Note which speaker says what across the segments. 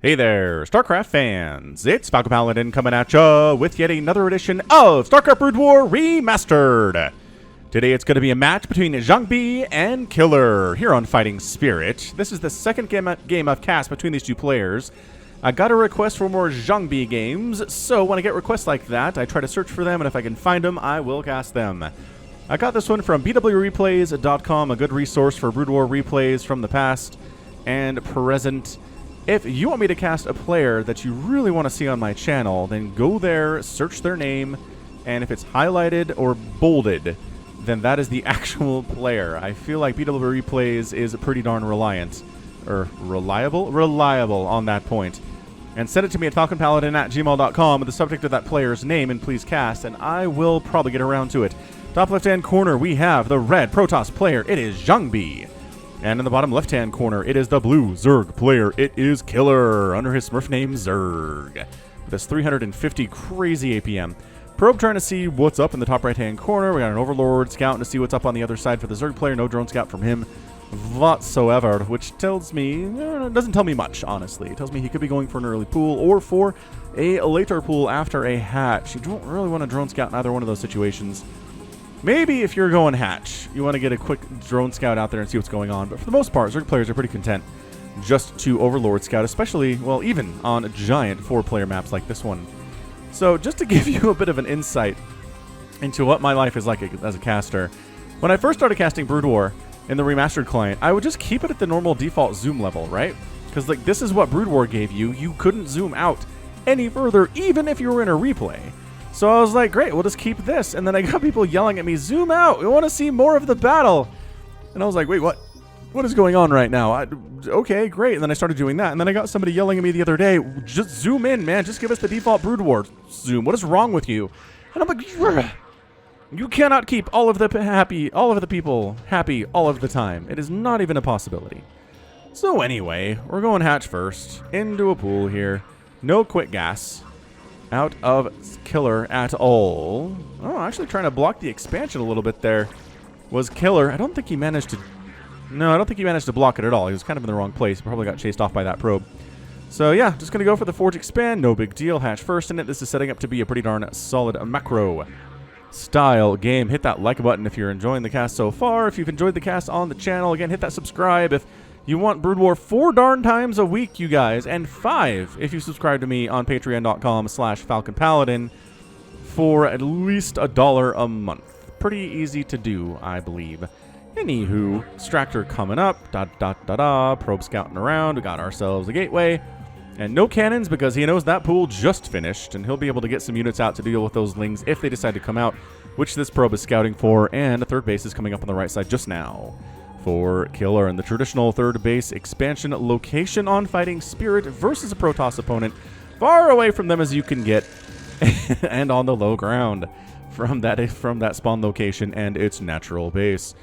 Speaker 1: Hey there, StarCraft fans! It's Falcon Paladin coming at ya with yet another edition of StarCraft Brood War Remastered! Today it's going to be a match between JangBi and Killer here on Fighting Spirit. This is the second game I've cast between these two players. I got a request for more JangBi games, so when I get requests like that, I try to search for them, and if I can find them, I will cast them. I got this one from bwreplays.com, a good resource for Brood War replays from the past and present. If you want me to cast a player that you really want to see on my channel, then go there, search their name, and if it's highlighted or bolded, then that is the actual player. I feel like BW Replays is pretty darn reliable on that point. And send it to me at falconpaladin@gmail.com with the subject of that player's name and please cast, and I will probably get around to it. Top left-hand corner, we have the red Protoss player. It is JangBi. And in the bottom left-hand corner, it is the blue Zerg player. It is Killer, under his Smurf name Zerg, with his 350 crazy APM. Probe trying to see what's up in the top right-hand corner. We got an Overlord scouting to see what's up on the other side for the Zerg player. No drone scout from him whatsoever, which tells me, doesn't tell me much, honestly. It tells me he could be going for an early pool or for a later pool after a hatch. You don't really want a drone scout in either one of those situations. Maybe if you're going hatch, you want to get a quick drone scout out there and see what's going on. But for the most part, Zerg players are pretty content just to Overlord scout, especially, well, even on giant 4-player maps like this one. So just to give you a bit of an insight into what my life is like as a caster, when I first started casting Brood War in the Remastered client, I would just keep it at the normal default zoom level, right? Because like this is what Brood War gave you. You couldn't zoom out any further, even if you were in a replay. So I was like, great, we'll just keep this. And then I got people yelling at me, zoom out, we want to see more of the battle. And I was like, wait, what? What is going on right now? Okay, great. And then I started doing that. And then I got somebody yelling at me the other day, just zoom in, man. Just give us the default Brood War zoom. What is wrong with you? And I'm like, you cannot keep all of the people happy all of the time. It is not even a possibility. So anyway, we're going hatch first, into a pool here. No quick gas out of Killer at all. Oh, actually trying to block the expansion a little bit there was Killer. I don't think he managed to... No, I don't think he managed to block it at all. He was kind of in the wrong place. He probably got chased off by that probe. So yeah, just going to go for the Forge Expand. No big deal. Hatch first in it. This is setting up to be a pretty darn solid macro style game. Hit that like button if you're enjoying the cast so far. If you've enjoyed the cast on the channel, again, hit that subscribe if you want Brood War 4 darn times a week, you guys, and 5 if you subscribe to me on patreon.com/FalconPaladin for at least $1 a month. Pretty easy to do, I believe. Anywho, Extractor coming up, probe scouting around, we got ourselves a gateway, and no cannons because he knows that pool just finished, and he'll be able to get some units out to deal with those lings if they decide to come out, which this probe is scouting for, and a third base is coming up on the right side just now for Killer, and the traditional third base expansion location on Fighting Spirit versus a Protoss opponent, far away from them as you can get, and on the low ground from that spawn location and its natural base.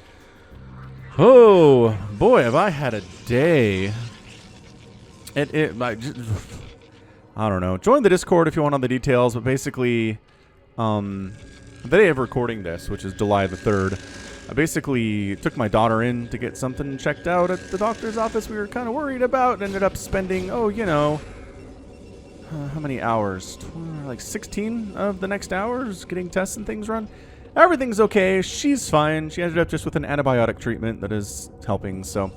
Speaker 1: Oh boy, have I had a day. I don't know. Join the Discord if you want all the details, but basically, the day of recording this, which is July the 3rd, I basically took my daughter in to get something checked out at the doctor's office we were kind of worried about, and ended up spending, how many hours? Like 16 of the next hours getting tests and things run. Everything's okay. She's fine. She ended up just with an antibiotic treatment that is helping, so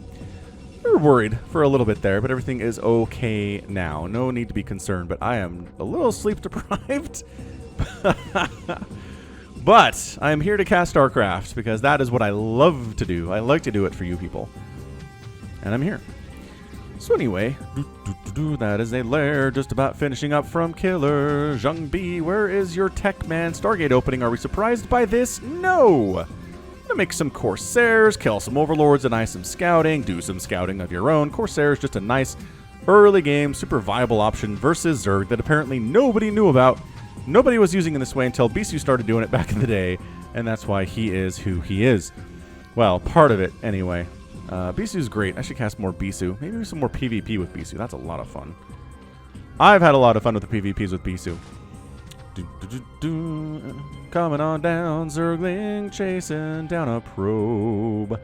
Speaker 1: we were worried for a little bit there, but everything is okay now. No need to be concerned, but I am a little sleep deprived. But I am here to cast StarCraft because that is what I love to do. I like to do it for you people. And I'm here. So anyway, that is a lair just about finishing up from Killer. JangBi, where is your tech man? Stargate opening. Are we surprised by this? No. Gonna make some Corsairs, kill some Overlords, deny some scouting, do some scouting of your own. Corsairs, just a nice early game, super viable option versus Zerg that apparently nobody knew about. Nobody was using in this way until Bisu started doing it back in the day, and that's why he is who he is. Well, part of it, anyway. Bisu's great. I should cast more Bisu. Maybe some more PvP with Bisu. That's a lot of fun. I've had a lot of fun with the PvPs with Bisu. Coming on down, Zergling chasing down a probe.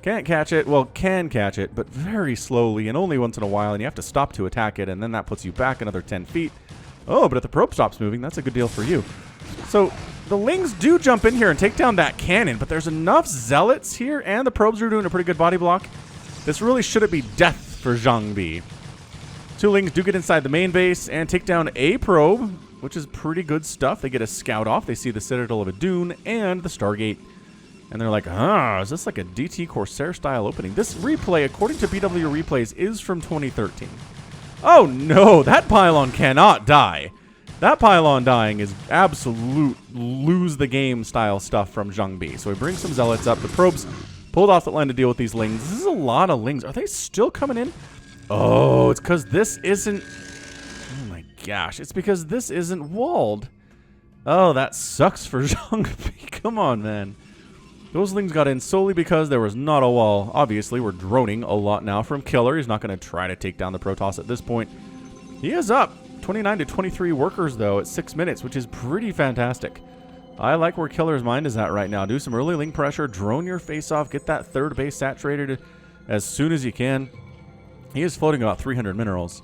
Speaker 1: Can't catch it. Well, can catch it, but very slowly and only once in a while, and you have to stop to attack it, and then that puts you back another 10 feet. Oh, but if the probe stops moving, that's a good deal for you. So the Lings do jump in here and take down that cannon, but there's enough zealots here, and the probes are doing a pretty good body block. This really shouldn't be death for JangBi. 2 Lings do get inside the main base and take down a probe, which is pretty good stuff. They get a scout off. They see the Citadel of Adun and the Stargate. And they're like, is this like a DT Corsair style opening? This replay, according to BW Replays, is from 2013. Oh no, that pylon cannot die. That pylon dying is absolute lose the game style stuff from JangBi. So we bring some zealots up. The probes pulled off the line to deal with these Lings. This is a lot of Lings. Are they still coming in? Oh, it's because this isn't... Oh my gosh, it's because this isn't walled. Oh, that sucks for JangBi. Come on, man. Those Lings got in solely because there was not a wall. Obviously, we're droning a lot now from Killer. He's not going to try to take down the Protoss at this point. He is up 29 to 23 workers, though, at 6 minutes, which is pretty fantastic. I like where Killer's mind is at right now. Do some early Ling pressure, drone your face off, get that third base saturated as soon as you can. He is floating about 300 minerals,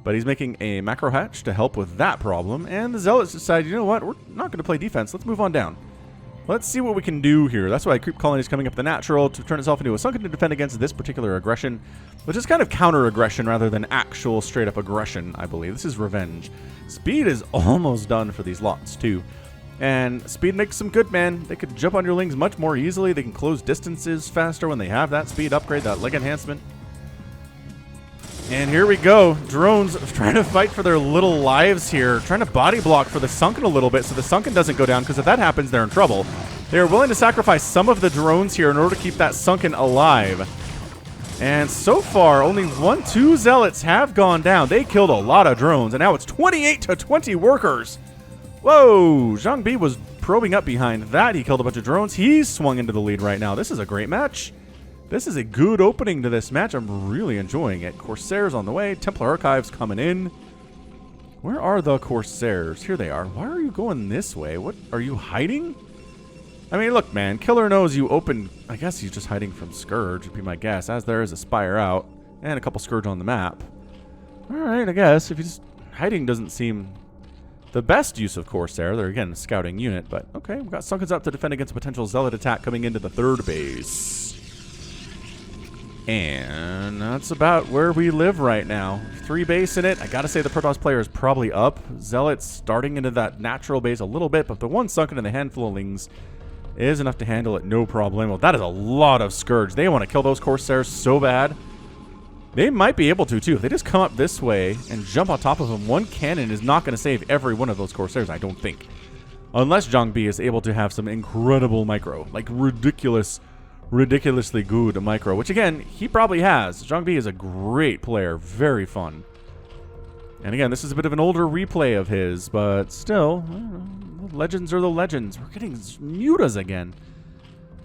Speaker 1: but he's making a macro hatch to help with that problem, and the Zealots decide, you know what, we're not going to play defense. Let's move on down. Let's see what we can do here. That's why Creep Colony is coming up the natural to turn itself into a Sunken to defend against this particular aggression, which is kind of counter-aggression rather than actual straight-up aggression, I believe. This is revenge. Speed is almost done for these lots, too. And speed makes them good, man. They could jump on your Lings much more easily. They can close distances faster when they have that speed upgrade, that leg enhancement. And here we go. Drones trying to fight for their little lives here. Trying to body block for the Sunken a little bit so the Sunken doesn't go down, because if that happens, they're in trouble. They are willing to sacrifice some of the drones here in order to keep that Sunken alive. And so far, only 2 Zealots have gone down. They killed a lot of drones, and now it's 28 to 20 workers. Whoa! JangBi was probing up behind that. He killed a bunch of drones. He's swung into the lead right now. This is a great match. This is a good opening to this match. I'm really enjoying it. Corsairs on the way. Templar Archives coming in. Where are the Corsairs? Here they are. Why are you going this way? What? Are you hiding? I mean, look, man. Killer knows you opened... I guess he's just hiding from Scourge, would be my guess. As there is a Spire out. And a couple Scourge on the map. Alright, I guess. If you just... Hiding doesn't seem... the best use of Corsair. They're, again, a scouting unit. But, okay. We've got Sunkens up to defend against a potential Zealot attack coming into the third base. And that's about where we live right now. 3 base in it. I gotta say the Protoss player is probably up. Zealots starting into that natural base a little bit, but the 1 Sunken and the handful of Lings is enough to handle it, no problem. Well, that is a lot of Scourge. They want to kill those Corsairs so bad. They might be able to, too. If they just come up this way and jump on top of them, 1 cannon is not going to save every one of those Corsairs, I don't think. Unless JangBi is able to have some incredible micro. Like, ridiculously good micro, which again, he probably has. JangBi is a great player, very fun. And again, this is a bit of an older replay of his, but still, I don't know, legends are the legends. We're getting mutas again.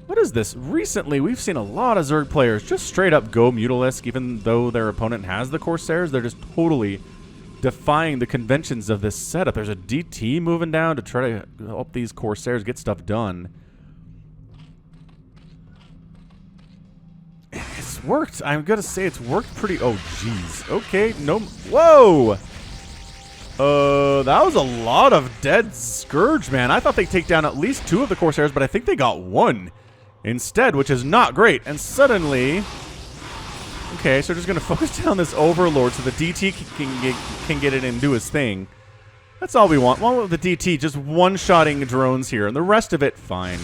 Speaker 1: What is this? Recently, we've seen a lot of Zerg players just straight up go Mutalisk, even though their opponent has the Corsairs. They're just totally defying the conventions of this setup. There's a DT moving down to try to help these Corsairs get stuff done. It's worked. I'm gonna say it's worked pretty... Oh, jeez. Okay, no... Whoa! That was a lot of dead Scourge, man. I thought they'd take down at least 2 of the Corsairs, but I think they got 1 instead, which is not great. And suddenly... Okay, so we're just gonna focus down this Overlord so the DT can get it and do his thing. That's all we want. One with the DT, just one-shotting drones here, and the rest of it, fine.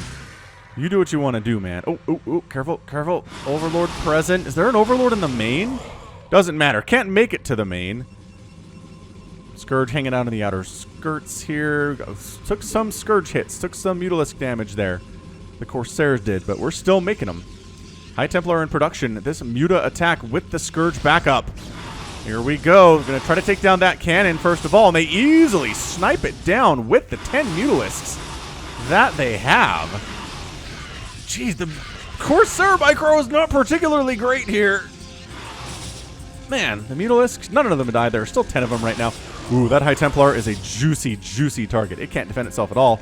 Speaker 1: You do what you want to do, man. Oh, careful, careful. Overlord present. Is there an Overlord in the main? Doesn't matter. Can't make it to the main. Scourge hanging out in the outer skirts here. Took some Scourge hits. Took some Mutalisk damage there. The Corsairs did, but we're still making them. High Templar in production. This Muta attack with the Scourge backup. Here we go. Gonna try to take down that cannon first of all, and they easily snipe it down with the 10 Mutalisks that they have. Jeez, the Corsair micro is not particularly great here. Man, the Mutalisks, none of them died. There are still 10 of them right now. Ooh, that High Templar is a juicy, juicy target. It can't defend itself at all.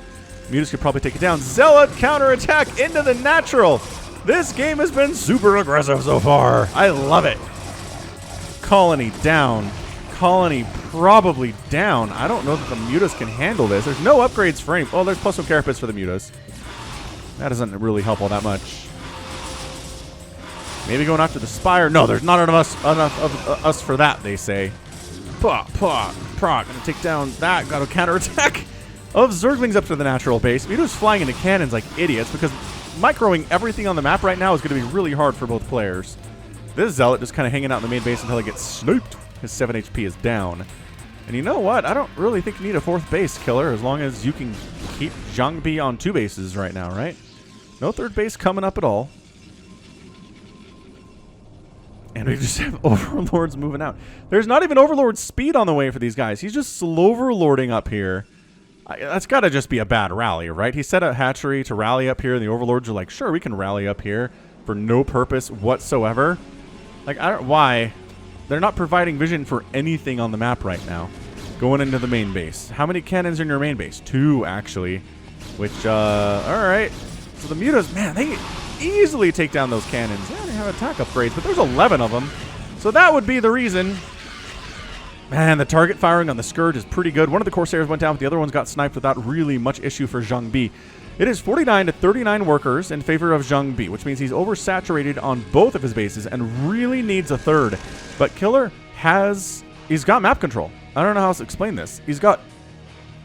Speaker 1: Mutas could probably take it down. Zealot counterattack into the natural. This game has been super aggressive so far. I love it. Colony down. Colony probably down. I don't know that the mutas can handle this. There's no upgrades for any. Oh, there's plus 1 carapace for the mutas. That doesn't really help all that much. Maybe going after the spire. No, there's not enough of us for that, they say. Gonna take down that. Got a counterattack of Zerglings up to the natural base. Mutas flying into cannons like idiots because microing everything on the map right now is going to be really hard for both players. This Zealot just kind of hanging out in the main base until he gets sniped. His 7 HP is down. And you know what? I don't really think you need a 4th base, Killer, as long as you can keep JangBi on 2 bases right now, right? No 3rd base coming up at all. And we just have Overlords moving out. There's not even Overlord speed on the way for these guys. He's just slow-overlording up here. That's got to just be a bad rally, right? He set a hatchery to rally up here, and the Overlords are like, sure, we can rally up here for no purpose whatsoever. Like, I don't... Why? They're not providing vision for anything on the map right now. Going into the main base. How many cannons are in your main base? 2, actually. Which, alright. So the mutas, man, they easily take down those cannons. Yeah, they have attack upgrades, but there's 11 of them. So that would be the reason. Man, the target firing on the Scourge is pretty good. One of the Corsairs went down, but the other ones got sniped without really much issue for JangBi. It is 49 to 39 workers in favor of JangBi, which means he's oversaturated on both of his bases and really needs a 3rd. But Killer he's got map control. I don't know how else to explain this. He's got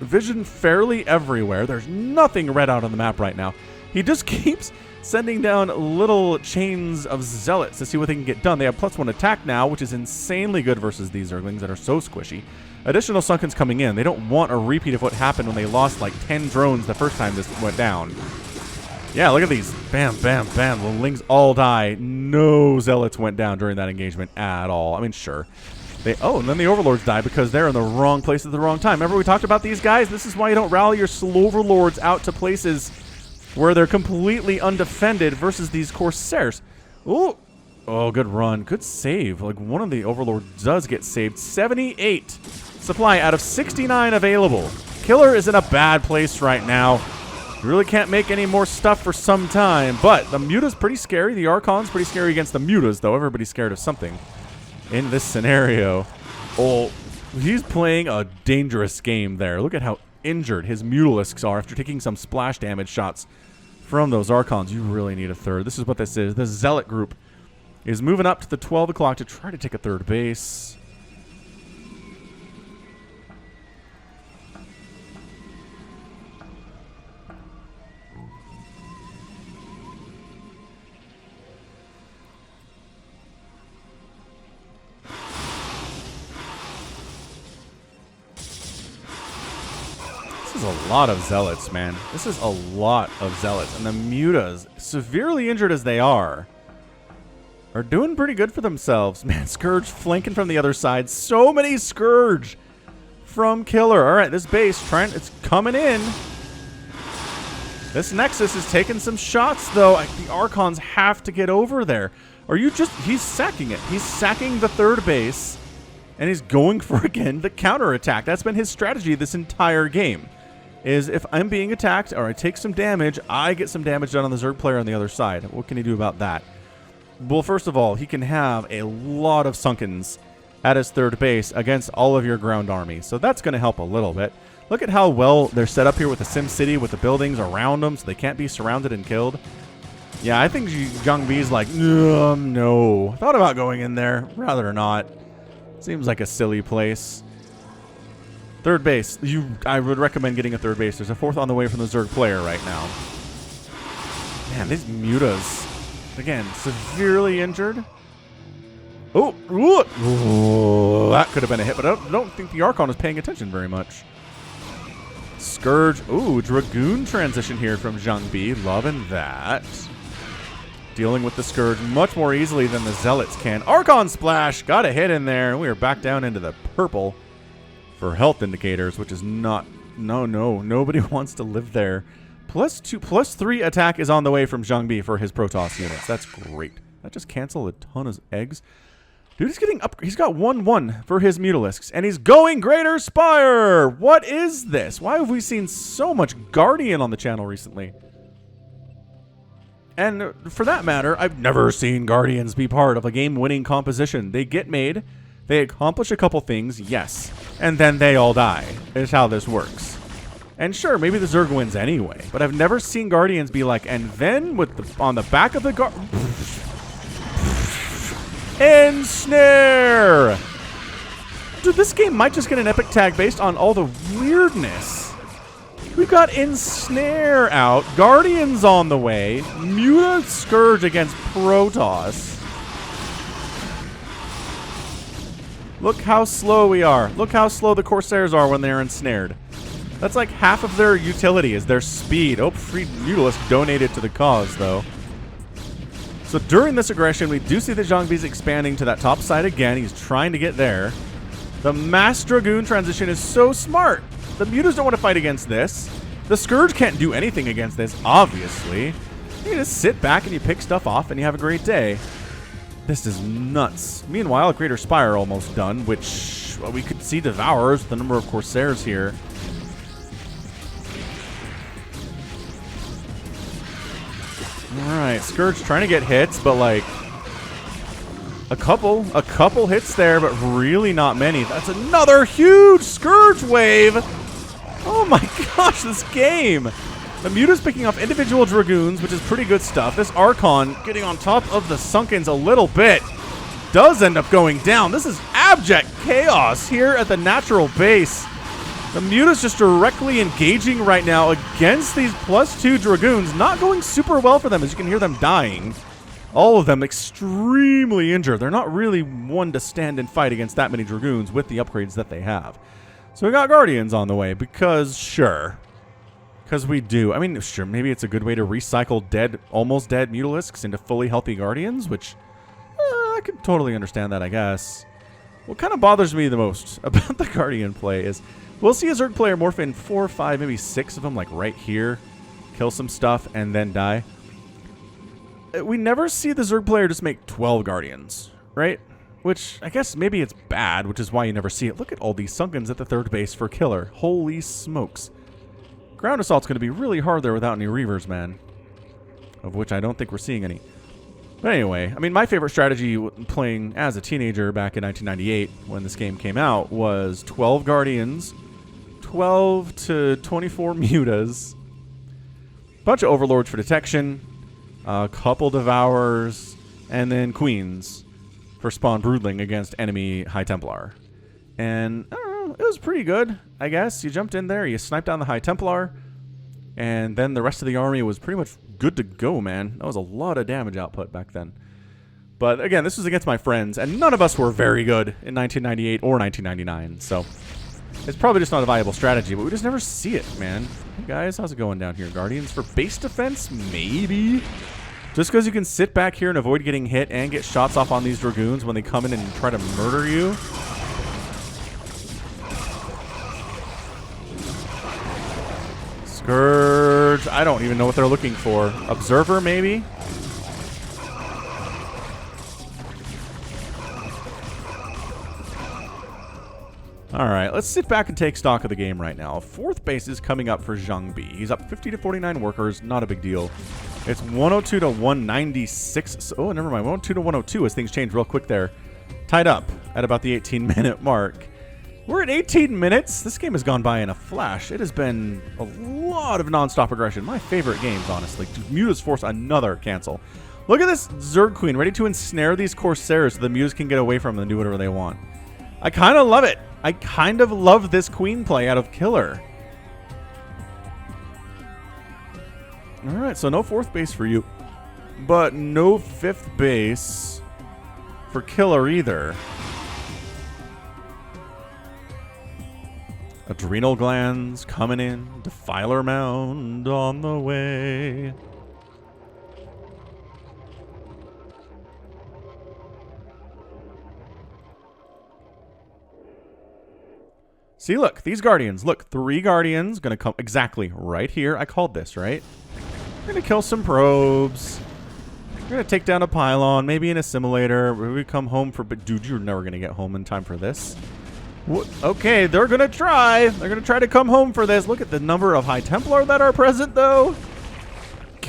Speaker 1: vision fairly everywhere. There's nothing red out on the map right now. He just keeps sending down little chains of Zealots to see what they can get done. They have +1 attack now, which is insanely good versus these Zerglings that are so squishy. Additional Sunkens coming in. They don't want a repeat of what happened when they lost like 10 drones the first time this went down. Yeah, look at these. Bam, bam, bam. The Lings all die. No Zealots went down during that engagement at all. I mean, sure. And then the Overlords die because they're in the wrong place at the wrong time. Remember we talked about these guys? This is why you don't rally your Overlords out to places where they're completely undefended versus these Corsairs. Ooh. Oh, good run. Good save. Like, one of the Overlords does get saved. 78 supply out of 69 available. Killer is in a bad place right now. Really can't make any more stuff for some time, but the Muta's pretty scary. The Archon's pretty scary against the Mutas, though. Everybody's scared of something in this scenario. Oh, he's playing a dangerous game there. Look at how injured his Mutalisks are after taking some splash damage shots from those Archons. You really need a 3rd. This is what this is. The Zealot group is moving up to the 12 o'clock to try to take a 3rd base. This is a lot of Zealots, man. This is a lot of Zealots. And the Mutas, severely injured as they are doing pretty good for themselves. Man, Scourge flanking from the other side. So many Scourge from Killer. All right, this base, it's coming in. This Nexus is taking some shots, though. The Archons have to get over there. He's sacking it. He's sacking the 3rd base, and he's going for, again, the counterattack. That's been his strategy this entire game. Is if I'm being attacked or I take some damage, I get some damage done on the Zerg player on the other side. What can he do about that? Well, first of all, he can have a lot of Sunkens at his 3rd base against all of your ground army. So that's going to help a little bit. Look at how well they're set up here with the Sim City, with the buildings around them, so they can't be surrounded and killed. Yeah, I think JangBi's like, no. Thought about going in there. Rather not. Seems like a silly place. 3rd base. I would recommend getting a 3rd base. There's a 4th on the way from the Zerg player right now. Man, these Mutas, again, severely injured. Oh, that could have been a hit, but I don't think the Archon is paying attention very much. Scourge. Ooh, Dragoon transition here from JangBi. Loving that. Dealing with the Scourge much more easily than the Zealots can. Archon Splash. Got a hit in there, and we are back down into the purple for health indicators, which is not... No, nobody wants to live there. +3 attack is on the way from JangBi for his Protoss units. That's great. That just canceled a ton of eggs. Dude, he's getting up. He's got 1-1 for his Mutalisks, and he's going Greater Spire. What is this? Why have we seen so much Guardian on the channel recently? And for that matter, I've never seen Guardians be part of a game-winning composition. They get made, they accomplish a couple things, yes, and then they all die, is how this works. And sure, maybe the Zerg wins anyway, but I've never seen Guardians be like, and then with the, on the back of the Ensnare! Dude, this game might just get an epic tag based on all the weirdness. We've got Ensnare out, Guardians on the way, Muta Scourge against Protoss. Look how slow we are. Look how slow the Corsairs are when they're ensnared. That's like half of their utility is their speed. Oh, free Mutalisk donated to the cause, though. So during this aggression, we do see that JangBi's expanding to that top side again. He's trying to get there. The Mass Dragoon transition is so smart. The Mutas don't want to fight against this. The Scourge can't do anything against this, obviously. You just sit back and you pick stuff off and you have a great day. This is nuts. Meanwhile, Greater Spire almost done, which well, we could see Devours with the number of Corsairs here. Alright, Scourge trying to get hits, but like a couple hits there, but really not many. That's another huge Scourge wave. Oh my gosh, this game. The Muta's picking off individual Dragoons, which is pretty good stuff. This Archon getting on top of the Sunkens a little bit does end up going down. This is abject chaos here at the natural base. The Muta's just directly engaging right now against these +2 Dragoons. Not going super well for them, as you can hear them dying. All of them extremely injured. They're not really one to stand and fight against that many Dragoons with the upgrades that they have. So we got Guardians on the way because, sure. Because we do. I mean, sure, maybe it's a good way to recycle dead, almost dead Mutalisks into fully healthy Guardians, which I could totally understand that, I guess. What kind of bothers me the most about the Guardian play is we'll see a Zerg player morph in 4 or 5, maybe 6 of them, like right here, kill some stuff, and then die. We never see the Zerg player just make 12 Guardians, right? Which, I guess maybe it's bad, which is why you never see it. Look at all these Sunkens at the third base for Killer. Holy smokes. Ground Assault's going to be really hard there without any Reavers, man. Of which I don't think we're seeing any. But anyway, I mean, my favorite strategy playing as a teenager back in 1998 when this game came out was 12 Guardians, 12 to 24 Mutas, bunch of Overlords for detection, a couple Devours, and then Queens for spawn Broodling against enemy High Templar. And I don't know, it was pretty good, I guess. You jumped in there, you sniped down the High Templar, and then the rest of the army was pretty much good to go, man. That was a lot of damage output back then. But again, this was against my friends, and none of us were very good in 1998 or 1999, so it's probably just not a viable strategy, but we just never see it, man. Hey guys, how's it going down here? Guardians for base defense? Maybe? Just because you can sit back here and avoid getting hit and get shots off on these Dragoons when they come in and try to murder you. Scourge. I don't even know what they're looking for. Observer, maybe? Alright, let's sit back and take stock of the game right now. Fourth base is coming up for JangBi. He's up 50 to 49 workers, not a big deal. It's 102 to 196. Oh, never mind. 102 to 102 as things change real quick there. Tied up at about the 18-minute mark. We're at 18 minutes. This game has gone by in a flash. It has been a lot of non-stop aggression. My favorite games, honestly. Mutas force another cancel. Look at this Zerg Queen ready to ensnare these Corsairs so the Mutas can get away from them and do whatever they want. I kind of love it. I kind of love this Queen play out of Killer. Alright, so no fourth base for you. But no fifth base for Killer either. Adrenal glands coming in. Defiler mound on the way. See, look, these Guardians. Look, 3 Guardians gonna come exactly right here. I called this, right? We're gonna kill some probes. We're gonna take down a pylon, maybe an assimilator. We come home for, but dude, you're never gonna get home in time for this. Okay, they're gonna try. They're gonna try to come home for this. Look at the number of High Templar that are present, though.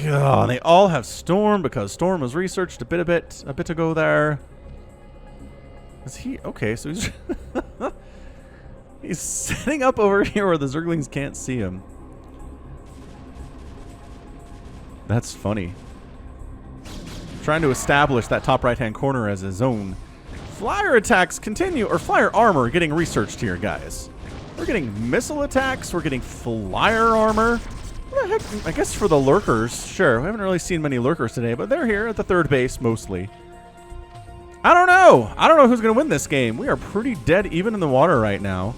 Speaker 1: God, they all have Storm because Storm was researched a bit ago there. Is he okay? So he's he's setting up over here where the Zerglings can't see him. That's funny. Trying to establish that top right-hand corner as a zone. Flyer attacks continue, or flyer armor getting researched here, guys. We're getting missile attacks. We're getting flyer armor. What the heck? I guess for the lurkers, sure. We haven't really seen many lurkers today, but they're here at the third base mostly. I don't know. I don't know who's going to win this game. We are pretty dead even in the water right now.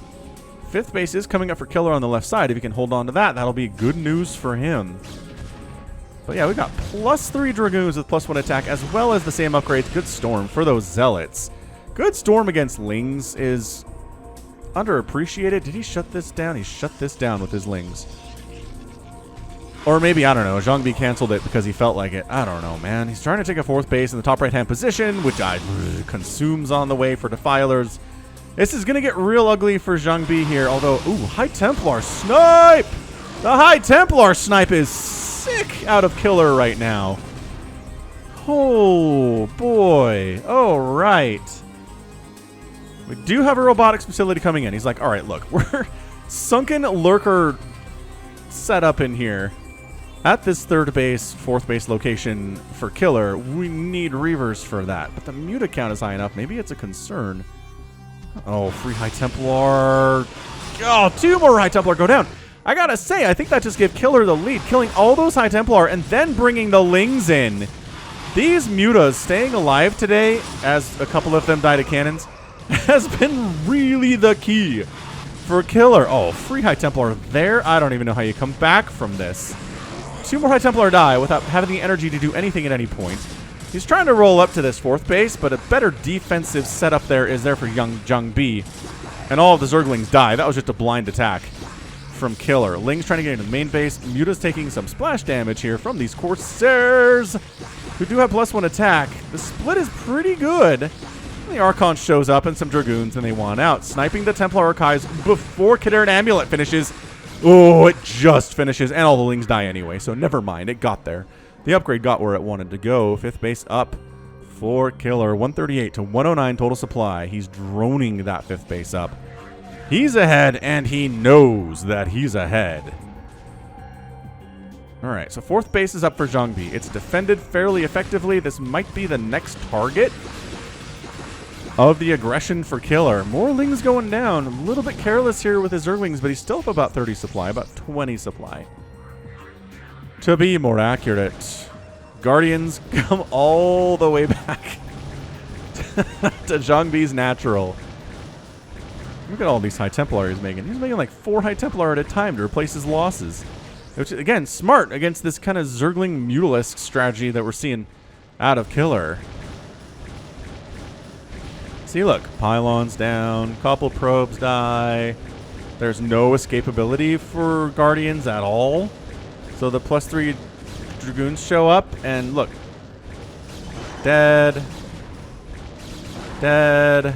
Speaker 1: Fifth base is coming up for Killer on the left side. If he can hold on to that, that'll be good news for him. But yeah, we got +3 Dragoons with +1 attack, as well as the same upgrades. Good Storm for those Zealots. Good Storm against Lings is underappreciated. Did he shut this down? He shut this down with his Lings. Or maybe, I don't know, JangBi canceled it because he felt like it. I don't know, man. He's trying to take a fourth base in the top right-hand position, which consumes on the way for Defilers. This is going to get real ugly for JangBi here, although, ooh, High Templar snipe! The High Templar snipe is sick out of Killer right now. Oh, boy. All right. We do have a robotics facility coming in. He's like, all right, look, we're sunken lurker set up in here. At this third base, fourth base location for Killer, we need Reavers for that. But the muta count is high enough. Maybe it's a concern. Oh, free High Templar. Oh, 2 more High Templar go down. I gotta say, I think that just gave Killer the lead, killing all those High Templar and then bringing the Lings in. These mutas staying alive today, as a couple of them died of cannons, has been really the key for Killer. Oh, free High Templar there. I don't even know how you come back from this. 2 more High Templar die without having the energy to do anything at any point. He's trying to roll up to this fourth base, but a better defensive setup there is there for JangBi. And all of the Zerglings die. That was just a blind attack from Killer. Ling's trying to get into the main base. Muta's taking some splash damage here from these Corsairs, who do have +1 attack. The split is pretty good. The Archon shows up and some Dragoons, and they want out. Sniping the Templar Archives before Khadaran Amulet finishes. Oh, it just finishes, and all the Lings die anyway, so never mind. It got there. The upgrade got where it wanted to go. Fifth base up for Killer. 138 to 109 total supply. He's droning that fifth base up. He's ahead, and he knows that he's ahead. All right, so fourth base is up for JangBi. It's defended fairly effectively. This might be the next target of the aggression for Killer. More Lings going down. A little bit careless here with his Zerglings, but he's still up about 30 supply, about 20 supply. To be more accurate, Guardians come all the way back to JangBi's natural. Look at all these High Templar he's making. He's making like 4 High Templar at a time to replace his losses. Which, again, smart against this kind of Zergling Mutalisk strategy that we're seeing out of Killer. See, look, pylons down, couple probes die. There's no escapability for Guardians at all. So the +3 Dragoons show up, and look. Dead. Dead.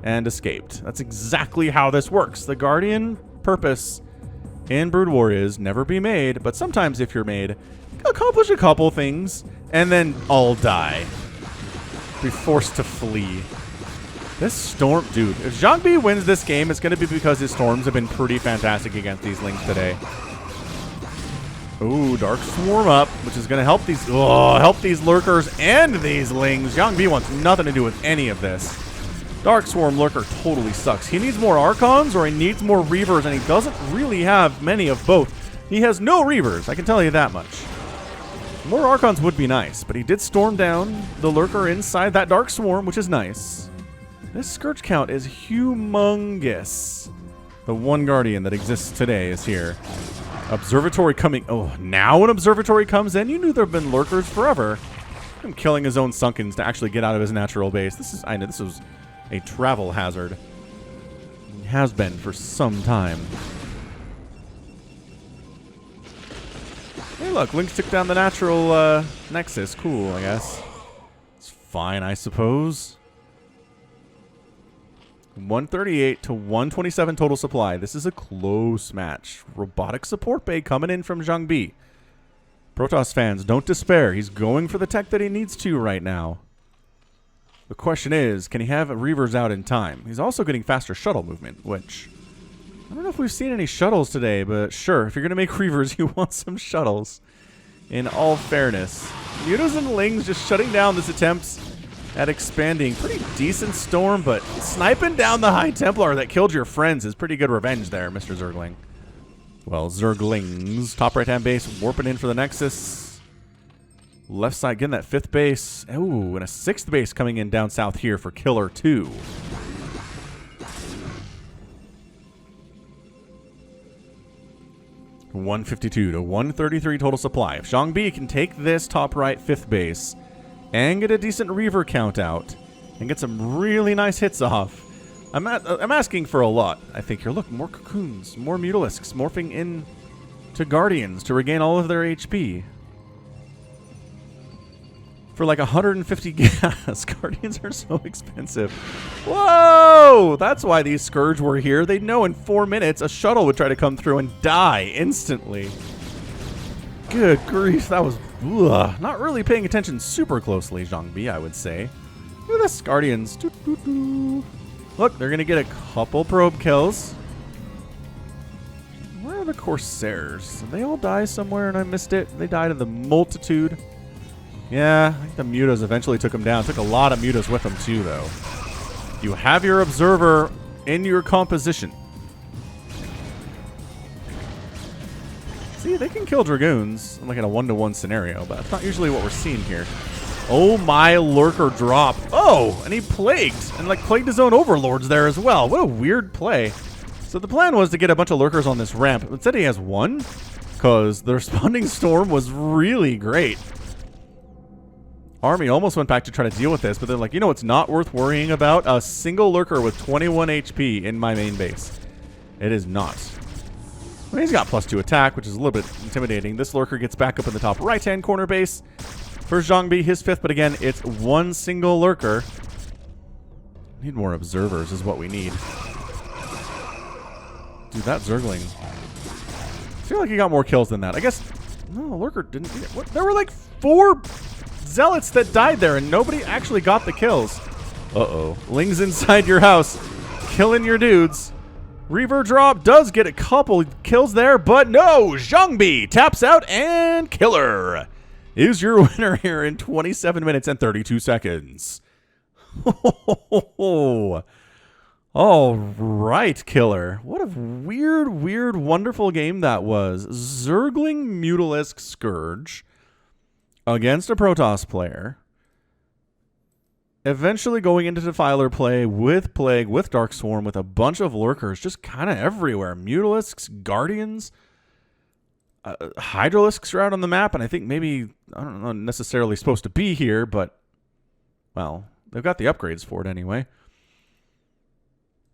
Speaker 1: And escaped. That's exactly how this works. The Guardian purpose in Brood War is never be made, but sometimes if you're made, accomplish a couple things, and then all die. Be forced to flee. This Storm, dude, if JangBi wins this game, it's going to be because his Storms have been pretty fantastic against these Lings today. Ooh, Dark Swarm up, which is going to help these Lurkers and these Lings. JangBi wants nothing to do with any of this. Dark Swarm Lurker totally sucks. He needs more Archons or he needs more Reavers, and he doesn't really have many of both. He has no Reavers, I can tell you that much. More Archons would be nice, but he did storm down the Lurker inside that Dark Swarm, which is nice. This Scourge count is humongous. The one Guardian that exists today is here. Observatory coming. Oh, now an Observatory comes in? You knew there have been Lurkers forever. Him killing his own Sunkens to actually get out of his natural base. I know this was a travel hazard. It has been for some time. Hey, look, Lynx took down the natural Nexus. Cool, I guess. It's fine, I suppose. 138 to 127 total supply. This is a close match. Robotic support bay coming in from JangBi. Protoss fans, don't despair. He's going for the tech that he needs to right now. The question is, can he have Reavers out in time? He's also getting faster shuttle movement, which... I don't know if we've seen any shuttles today, but sure, if you're going to make Reavers, you want some shuttles. In all fairness. Mutas and Lings just shutting down this attempt at expanding. Pretty decent storm, but sniping down the High Templar that killed your friends is pretty good revenge there, Mr. Zergling. Well, Zerglings. Top right-hand base warping in for the Nexus. Left side getting that 5th base. Ooh, and a 6th base coming in down south here for Killer 2. $152 to $133 total supply. If JangBi can take this top right 5th base and get a decent Reaver count out and get some really nice hits off, I'm asking for a lot. I think here, look, more Cocoons, more Mutalisks morphing in to Guardians to regain all of their HP. For like 150 gas. Guardians are so expensive. Whoa! That's why these Scourge were here. They know in 4 minutes a shuttle would try to come through and die instantly. Good grief, that was... Ugh. Not really paying attention super closely, JangBi, I would say. Look at this, Guardians. Doo -doo -doo. Look, they're going to get a couple probe kills. Where are the Corsairs? Did they all die somewhere and I missed it? They died in the multitude. Yeah, I think the Mutas eventually took him down. Took a lot of Mutas with them too, though. You have your Observer in your composition. See, they can kill Dragoons, like in a 1-to-1 scenario, but that's not usually what we're seeing here. Oh my, Lurker drop. Oh, and he plagued, and like plagued his own Overlords there as well. What a weird play. So the plan was to get a bunch of Lurkers on this ramp. Instead he has one, because the responding storm was really great. Army almost went back to try to deal with this, but they're like, you know, it's not worth worrying about. A single Lurker with 21 HP in my main base. It is not. I mean, he's got +2 attack, which is a little bit intimidating. This Lurker gets back up in the top right-hand corner base. For JangBi, his 5th, but again, it's one single Lurker. Need more Observers is what we need. Dude, that Zergling. I feel like he got more kills than that. I guess, no, Lurker didn't. What? There were like 4 Zealots that died there, and nobody actually got the kills. Uh-oh. Lings inside your house, killing your dudes. Reaver drop does get a couple kills there, but no! JangBi taps out, and Killer is your winner here in 27 minutes and 32 seconds. All right, Killer. What a weird, wonderful game that was. Zergling Mutalisk Scourge against a Protoss player. Eventually going into Defiler play with Plague, with Dark Swarm, with a bunch of Lurkers just kind of everywhere. Mutalisks, Guardians, Hydralisks are out on the map, and I think maybe, I don't know, necessarily supposed to be here, but, well, they've got the upgrades for it anyway.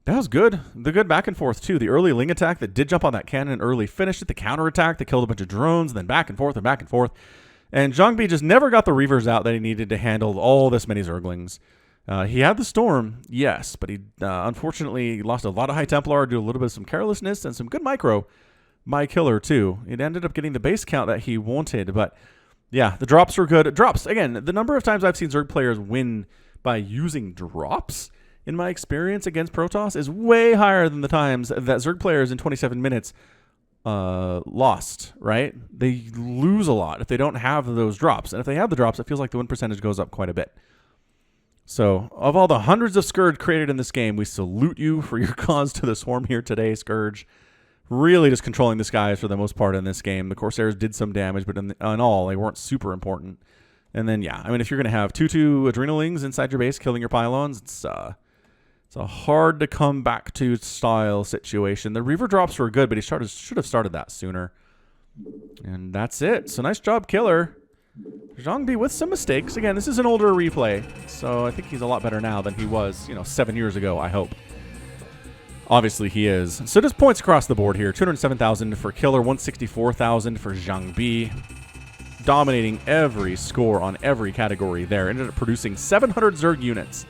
Speaker 1: That was good. The good back and forth, too. The early Ling attack that did jump on that cannon early finished it. The counter attack that killed a bunch of drones, then back and forth and back and forth. And JangBi just never got the Reavers out that he needed to handle all this many Zerglings. He had the Storm, yes, but he unfortunately lost a lot of High Templar due to a little bit of some carelessness and some good micro by Killer, too. It ended up getting the base count that he wanted, but yeah, the drops were good. Drops, again, the number of times I've seen Zerg players win by using drops, in my experience against Protoss, is way higher than the times that Zerg players in 27 minutes lost, right? They lose a lot if they don't have those drops. And if they have the drops, it feels like the win percentage goes up quite a bit. So, of all the hundreds of Scourge created in this game, we salute you for your cause to the Swarm here today, Scourge. Really just controlling the skies for the most part in this game. The Corsairs did some damage, but in all, they weren't super important. And then, yeah, I mean, if you're going to have 2/2 Adrenalings inside your base killing your pylons, it's a hard to come back to style situation. The Reaver drops were good, but he should have started that sooner. And that's it. So nice job, Killer. JangBi with some mistakes. Again, this is an older replay, so I think he's a lot better now than he was, 7 years ago, I hope. Obviously, he is. So just points across the board here. 207,000 for Killer, 164,000 for JangBi. Dominating every score on every category there. Ended up producing 700 Zerg units.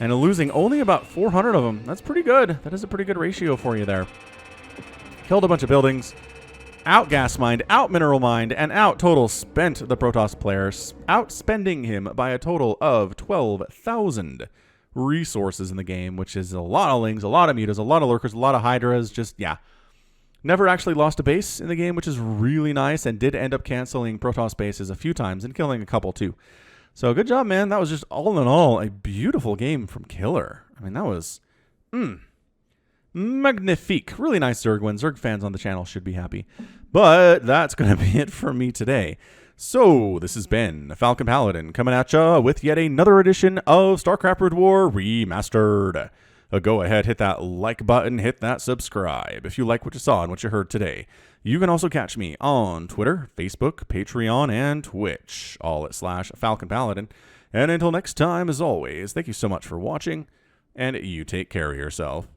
Speaker 1: And losing only about 400 of them. That's pretty good. That is a pretty good ratio for you there. Killed a bunch of buildings. out gas mined, out mineral mined, and out total spent the Protoss player, outspending him by a total of 12,000 resources in the game, which is a lot of lings, a lot of mutas, a lot of lurkers, a lot of hydras, just, yeah. Never actually lost a base in the game, which is really nice, and did end up canceling Protoss bases a few times and killing a couple too. So good job, man. That was just all in all a beautiful game from Killer. I mean, that was magnifique. Really nice Zerg win. Zerg fans on the channel should be happy. But that's going to be it for me today. So this has been Falcon Paladin coming at ya with yet another edition of StarCraft Brood War Remastered. Go ahead, hit that like button, hit that subscribe if you like what you saw and what you heard today. You can also catch me on Twitter, Facebook, Patreon, and Twitch, all at /Falcon Paladin. And until next time, as always, thank you so much for watching, and you take care of yourself.